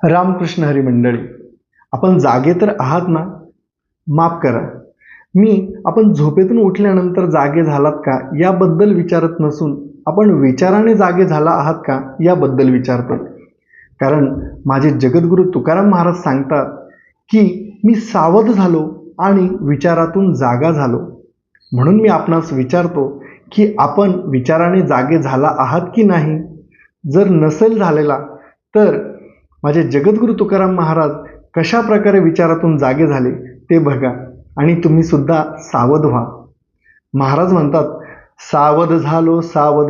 रामकृष्ण हरी मंडळी, आपण जागे तर आहात ना? माफ करा, मी आपण झोपेतून उठल्यानंतर जागे झालात का याबद्दल विचारत नसून आपण विचाराने जागे झाला आहात का याबद्दल विचारतो. कारण माझे जगद्गुरू तुकाराम महाराज सांगतात की मी सावध झालो आणि विचारातून जागा झालो. म्हणून मी आपणास विचारतो की आपण विचाराने जागे झाला आहात की नाही. जर नसेल झालेला तर माझे जगद्गुरू तुकाराम महाराज कशा प्रकारे विचारातून जागे झाले ते बघा आणि तुम्ही सुद्धा सावध व्हा. महाराज म्हणतात, सावध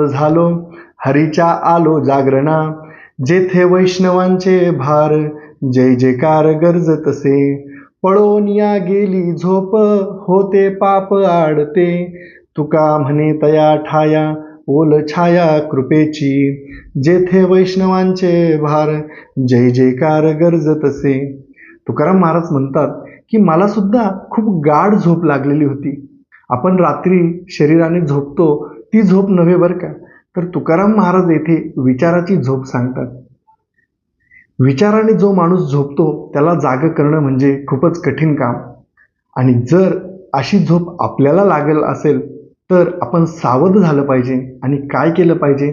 झालो हरीच्या आलो जागरणा, जेथे वैष्णवांचे भार जय जयकार गरजतसे, पळून या गेली झोप होते पाप आडते, तुका म्हणे तया ठाया ओल छाया कृपेची, जेथे वैष्णवांचे भार जय जयकार गरजतसे. तुकाराम महाराज म्हणतात की मला सुद्धा खूप गाढ झोप लागलेली होती. आपण रात्री शरीराने झोपतो ती झोप नव्हे बरं का, तर तुकाराम महाराज येथे विचाराची झोप सांगतात. विचाराने जो माणूस झोपतो त्याला जाग करणं म्हणजे खूपच कठीण काम. आणि जर अशी झोप आपल्याला लागेल असेल तर आपण सावध झालं पाहिजे. आणि काय केलं पाहिजे?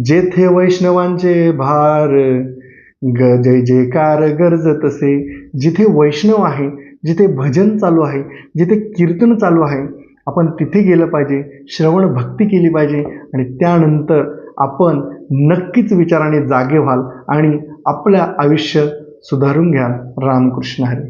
जेथे वैष्णवांचे भार जय जयकार गरजतसे, जिथे वैष्णव आहे, जिथे भजन चालू आहे, जिथे कीर्तन चालू आहे, आपण तिथे गेलं पाहिजे, श्रवण भक्ती केली पाहिजे आणि त्यानंतर आपण नक्कीच विचाराने जागे व्हाल आणि आपलं आयुष्य सुधारून घ्याल. रामकृष्ण हरी.